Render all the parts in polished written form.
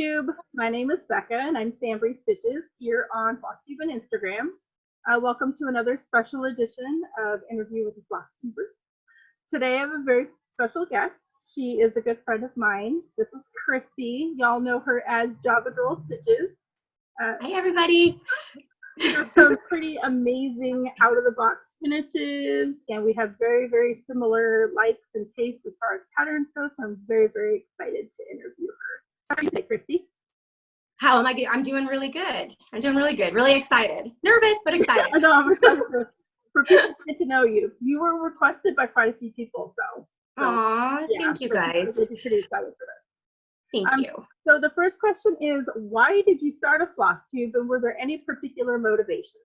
YouTube. My name is Becca and I'm SamBrie Stitches here on Flosstube and Instagram. Welcome to another special edition of Interview with a Flosstuber. Today I have a very special guest. She is a good friend of mine. This is Christi. Y'all know her as Java Girl Stitches. Hi everybody. There's some pretty amazing out-of-the-box finishes, and we have very, very similar likes and tastes as far as patterns go, so I'm very, very excited to interview her. How are you today, Christi? How am I? I'm doing really good. I'm doing really good. Really excited. Nervous, but excited. I know, I'm excited for people to get to know you. You were requested by quite a few people, so Aw, yeah, thank you guys. I'm pretty excited for this. Thank you. So the first question is, why did you start a Flosstube, and were there any particular motivations?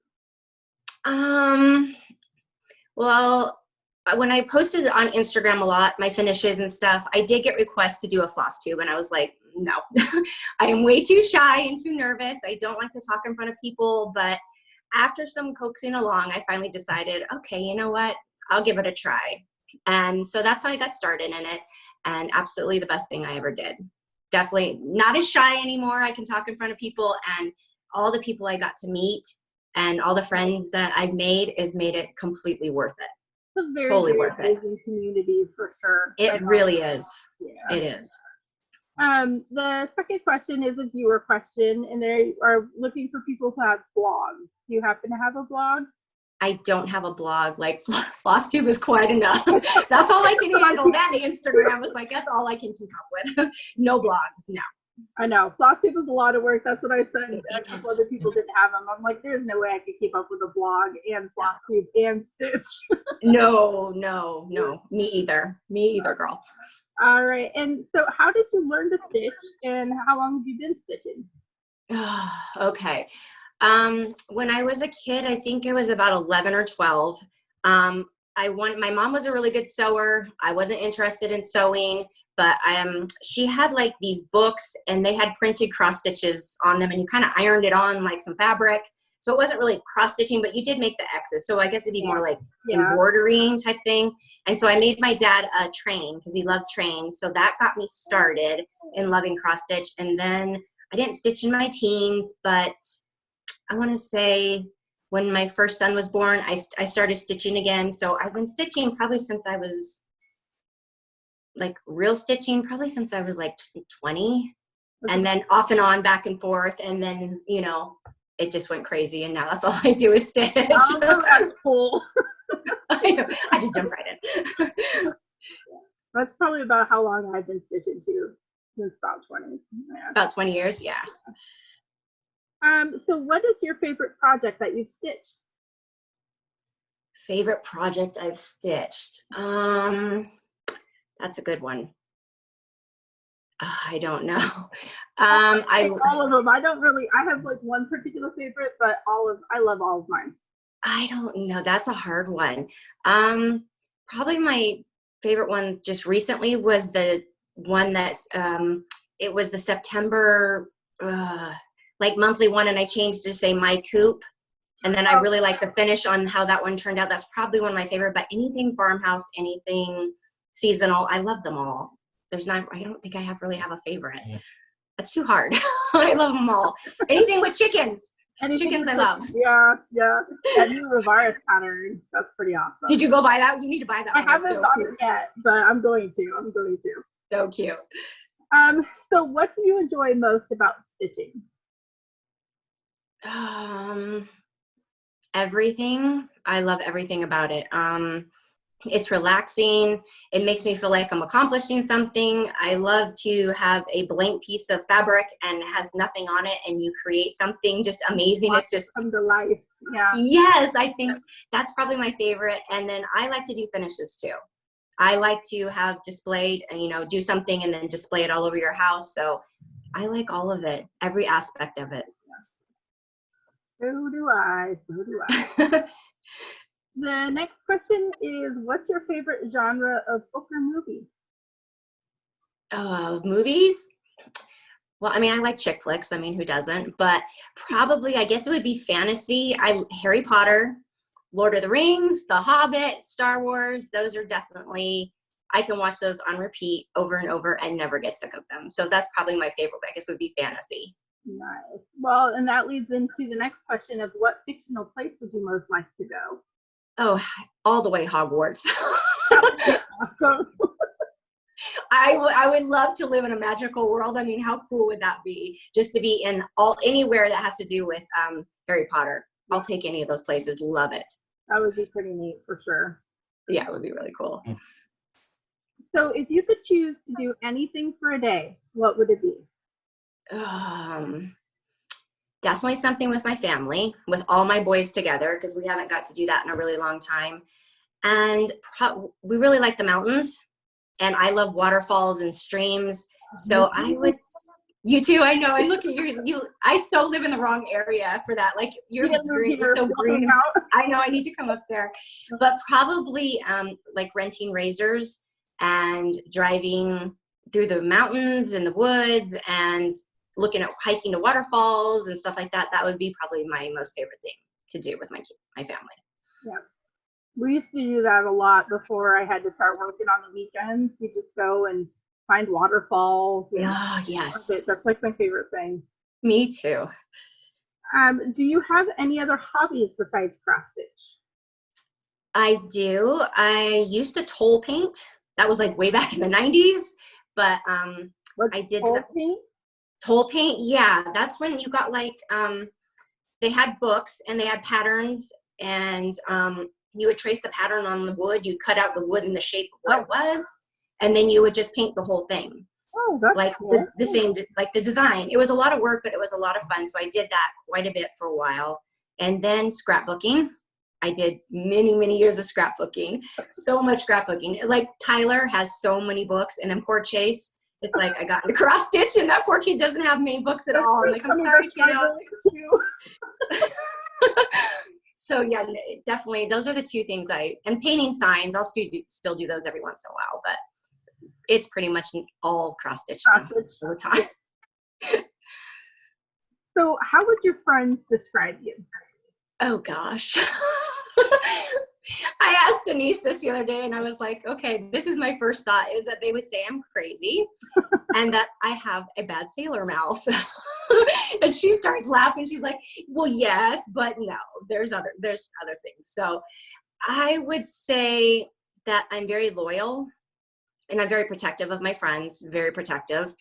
Well, when I posted on Instagram a lot, my finishes and stuff, I did get requests to do a Flosstube, and I was like, no, I am way too shy and too nervous. I don't like to talk in front of people, but after some coaxing along, I finally decided, okay, you know what? I'll give it a try. And so that's how I got started in it, and absolutely the best thing I ever did. Definitely not as shy anymore. I can talk in front of people, and all the people I got to meet and all the friends that I've made has made it completely worth it. It's a very, totally very worth it. amazing community for sure. It really is. Yeah. It is. The second question is a viewer question, and they are looking for people who have blogs. Do you happen to have a blog? I don't have a blog. Like, Flosstube is quite enough. That's all I can handle. Then Instagram was like, that's all I can keep up with. No blogs, no. I know. Flosstube is a lot of work. That's what I said. A couple other people didn't have them. I'm like, there's no way I could keep up with a blog and Flosstube and Stitch. No. Me either, girl. All right. And so how did you learn to stitch, and how long have you been stitching? Okay. When I was a kid, I think it was about 11 or 12. My mom was a really good sewer. I wasn't interested in sewing, but she had like these books, and they had printed cross stitches on them, and you kind of ironed it on like some fabric. So it wasn't really cross stitching, but you did make the X's. So I guess it'd be more like embroidering type thing. And so I made my dad a train because he loved trains. So that got me started in loving cross stitch. And then I didn't stitch in my teens, but I want to say when my first son was born, I started stitching again. So I've been stitching probably since I was like real stitching, probably since I was like 20, and then off and on, back and forth. And then, you know, it just went crazy, and now that's all I do is stitch. Oh, that's cool. I just jump right in. That's probably about how long I've been stitching too, since about 20. Yeah. About 20 years, yeah. So what is your favorite project that you've stitched? Favorite project I've stitched? That's a good one. I don't know. All of them. I have like one particular favorite, but I love all of mine. I don't know. That's a hard one. Probably my favorite one just recently was the one that's, it was the September, like monthly one, and I changed to say My Coop. And then I really like the finish on how that one turned out. That's probably one of my favorite, but anything farmhouse, anything seasonal, I love them all. I don't think I really have a favorite. That's too hard. I love them all. Anything with chickens. Chickens I love. Yeah. That new Revirus pattern, that's pretty awesome. Did you go buy that? You need to buy that. I haven't bought it yet, but I'm going to. So cute. So what do you enjoy most about stitching? Everything. I love everything about it. It's relaxing. It makes me feel like I'm accomplishing something. I love to have a blank piece of fabric and it has nothing on it, and you create something just amazing. It's just come to life. Yeah. Yes, I think that's probably my favorite. And then I like to do finishes too. I like to have displayed, do something and then display it all over your house. So I like all of it, every aspect of it. So do I. The next question is, what's your favorite genre of book or movie? Movies? Well, I like chick flicks. Who doesn't? But probably, I guess it would be fantasy. Harry Potter, Lord of the Rings, The Hobbit, Star Wars. Those are definitely I can watch those on repeat over and over and never get sick of them. So that's probably my favorite, I guess, would be fantasy. Nice. Well, and that leads into the next question of what fictional place would you most like to go? Oh, all the way Hogwarts. That would be awesome. I would love to live in a magical world. I mean, how cool would that be? Just to be in anywhere that has to do with Harry Potter. I'll take any of those places. Love it. That would be pretty neat for sure. Yeah, it would be really cool. So if you could choose to do anything for a day, what would it be? Definitely something with my family, with all my boys together, because we haven't got to do that in a really long time. And we really like the mountains, and I love waterfalls and streams. So I would, you too, I know, I look at you, I so live in the wrong area for that. Like you're green, you're so green. I know I need to come up there, but probably like renting razors and driving through the mountains and the woods and looking at hiking to waterfalls and stuff like that. That would be probably my most favorite thing to do with my family. Yeah. We used to do that a lot before I had to start working on the weekends. We just go and find waterfalls. Oh, yes. That's like my favorite thing. Me too. Do you have any other hobbies besides cross stitch? I do. I used to toll paint. That was like way back in the 90s, but I did toll paint? Toll paint, yeah. That's when you got like, they had books and they had patterns, and you would trace the pattern on the wood. You'd cut out the wood in the shape of what it was, and then you would just paint the whole thing. Oh, that's like cool. the same, like the design. It was a lot of work, but it was a lot of fun. So I did that quite a bit for a while. And then scrapbooking. I did many, many years of scrapbooking. So much scrapbooking. Like Tyler has so many books, and then poor Chase, it's like I got into cross stitch, and that poor kid doesn't have many books at all. I'm like, I'm sorry, kiddo. So yeah, definitely those are the two things and painting signs. I'll still do those every once in a while, but it's pretty much all cross stitch all the time. Yeah. So how would your friends describe you? Oh gosh. I asked Denise this the other day, and I was like, okay, this is my first thought, is that they would say I'm crazy and that I have a bad sailor mouth. And she starts laughing. She's like, well, yes, but no, there's other things. So I would say that I'm very loyal, and I'm very protective of my friends, very protective.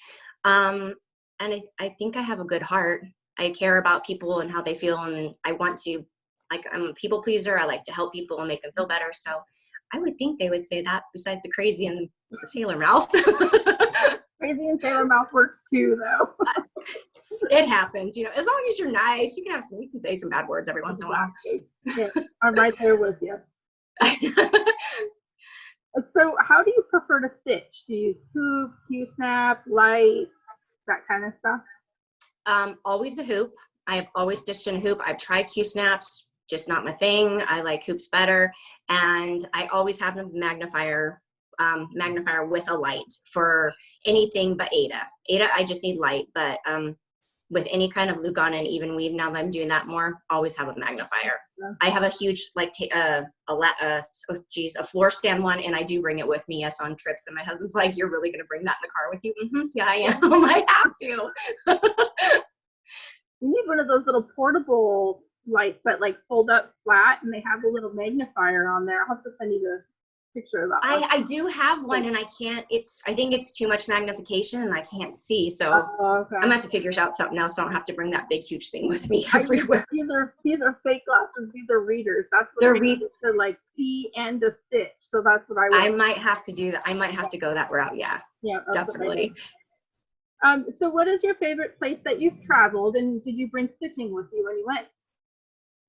And I think I have a good heart. I care about people and how they feel, and I want to, like, I'm a people pleaser. I like to help people and make them feel better. So I would think they would say that, besides the crazy and the sailor mouth. Crazy and sailor mouth works too, though. It happens, you know, as long as you're nice, you can say some bad words every once in a while. Yeah, I'm right there with you. So how do you prefer to stitch? Do you use hoop, Q-snap, light, that kind of stuff? Always a hoop. I have always stitched in a hoop. I've tried Q-snaps, just not my thing. I like hoops better. And I always have a magnifier with a light for anything but Ada. Ada, I just need light, but with any kind of Lugana and even weave, now that I'm doing that more, always have a magnifier. Yeah. I have a huge, like, a floor stand one, and I do bring it with me, yes, on trips. And my husband's like, you're really going to bring that in the car with you? Mm-hmm. Yeah, I am. I have to. You need one of those little portable lights that like fold up flat, and they have a little magnifier on there. I'll have to send you the picture of that. I do have one, and I think it's too much magnification and I can't see. So okay. I'm gonna have to figure out something else so I don't have to bring that big, huge thing with me everywhere. These are fake glasses. These are readers. That's what they're to like see and to stitch. So that's what I might have to do that. I might have to go that route. Yeah. Yeah, definitely. So what is your favorite place that you've traveled, and did you bring stitching with you when you went?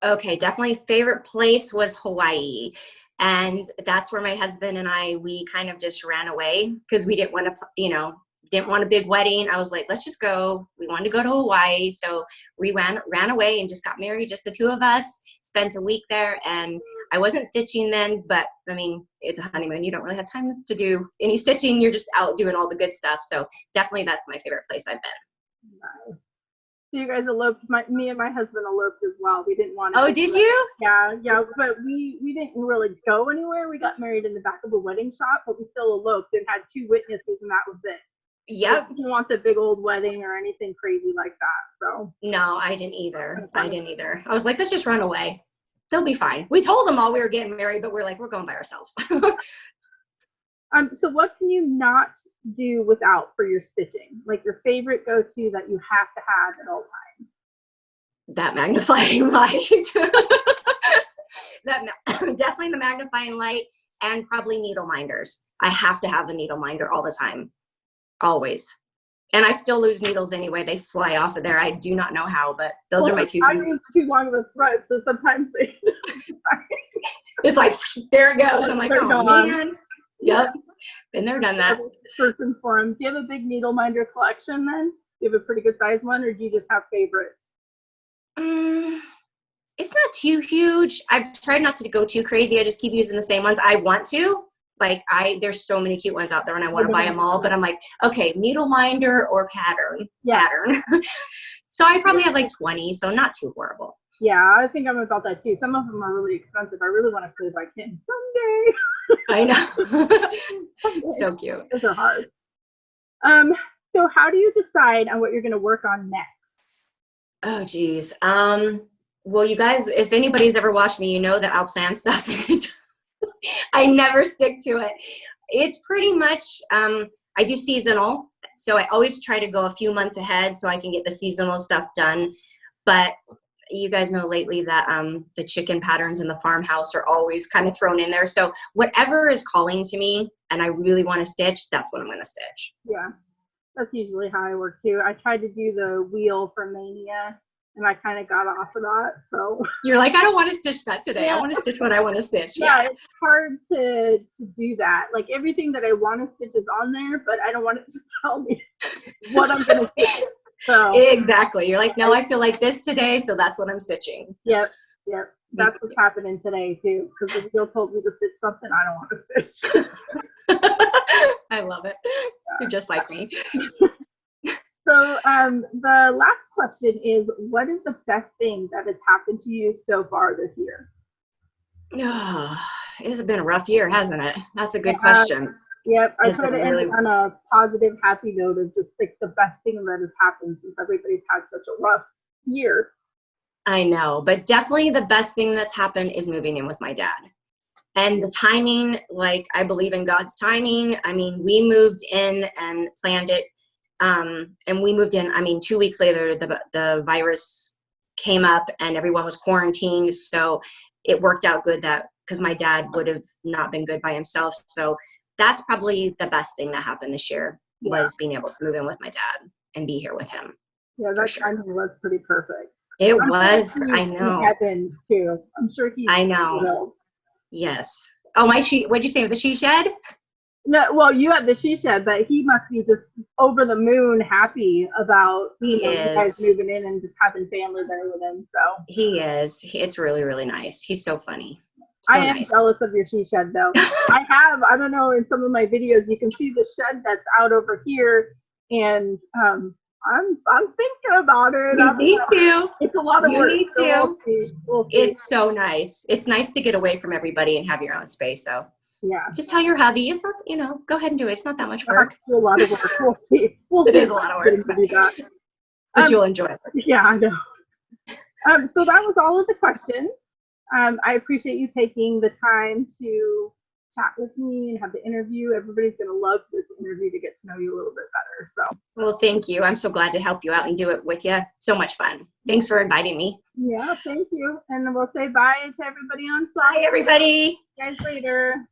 Okay, definitely favorite place was Hawaii. And that's where my husband and we kind of just ran away because we didn't want to, didn't want a big wedding. I was like, let's just go. We wanted to go to Hawaii. So we ran away and just got married, just the two of us, spent a week there. And I wasn't stitching then, but I mean, it's a honeymoon. You don't really have time to do any stitching. You're just out doing all the good stuff. So definitely that's my favorite place I've been. Nice. So you guys eloped. Me and my husband eloped as well. We didn't want to. Oh, did you? Yeah, but we didn't really go anywhere. We got married in the back of a wedding shop, but we still eloped and had 2 witnesses, and that was it. Yep. He wants a big old wedding or anything crazy like that. So no, I didn't either. I was like, let's just run away. They'll be fine. We told them all we were getting married, but we're like, we're going by ourselves. So what can you not do without for your stitching? Like your favorite go-to that you have to have at all times? That magnifying light. Definitely the magnifying light, and probably needle minders. I have to have a needle minder all the time. Always. And I still lose needles anyway. They fly off of there. I do not know how, but those are my 2 things. I mean, too long of a thread, so sometimes they it's like, there it goes. I'm like, oh gone. man. Yep. Been there, done that. Person for them. Do you have a big needle minder collection then? Do you have a pretty good sized one, or do you just have favorites? It's not too huge. I've tried not to go too crazy. I just keep using the same ones. I want to. Like there's so many cute ones out there and I want to buy them all, but I'm like, okay, needle minder or pattern. So I probably have like 20, so not too horrible. Yeah, I think I'm about that too. Some of them are really expensive. I really want to play by Kim someday. I know. So cute. Those are hard. So how do you decide on what you're going to work on next? Oh, geez. Well, you guys, if anybody's ever watched me, you know that I'll plan stuff. I never stick to it. It's pretty much, I do seasonal. So I always try to go a few months ahead so I can get the seasonal stuff done. But you guys know lately that the chicken patterns in the farmhouse are always kind of thrown in there. So whatever is calling to me and I really want to stitch, that's what I'm going to stitch. Yeah, that's usually how I work too. I tried to do the wheel for Mania and I kind of got off of that. So you're like, I don't want to stitch that today. Yeah. I want to stitch what I want to stitch. Yeah, it's hard to do that. Like everything that I want to stitch is on there, but I don't want it to tell me what I'm going to stitch. So exactly. You're like, no, I feel like this today, so that's what I'm stitching. Yep. That's what's happening today too. Because the wheel told me to stitch something I don't want to stitch. I love it. You're just like me. So the last question is, what is the best thing that has happened to you so far this year? Oh, it has been a rough year, hasn't it? That's a good question. Yep, I try to end on a positive, happy note of just like the best thing that has happened since everybody's had such a rough year. I know, but definitely the best thing that's happened is moving in with my dad. And the timing, like I believe in God's timing. I mean, we moved in and planned it. And we moved in, I mean, 2 weeks later, the virus came up and everyone was quarantined. So it worked out good that because my dad would have not been good by himself. So that's probably the best thing that happened this year was being able to move in with my dad and be here with him. Yeah, that timing was pretty perfect. It was. I know. Heaven too. I'm sure he. I know. Yes. Oh, what'd you say? The she shed? No, well, you have the she shed, but he must be just over the moon happy about you guys moving in and just having family there with him. So he is. It's really, really nice. He's so funny. So I am jealous of your she shed though. I don't know, in some of my videos you can see the shed that's out over here, and I'm thinking about it. You need to. It's a lot of work. You need to. We'll see. It's so nice. It's nice to get away from everybody and have your own space. So yeah, just tell your hubby. It's not, go ahead and do it. It's not that much work. It's a lot of work. We'll see. It is a lot of work. But you'll enjoy it. Yeah, I know. So that was all of the questions. I appreciate you taking the time to chat with me and have the interview. Everybody's going to love this interview to get to know you a little bit better. So, well, thank you. I'm so glad to help you out and do it with you. So much fun. Thanks for inviting me. Yeah, thank you. And we'll say bye to everybody on Flosstube. Bye, everybody. See you guys later.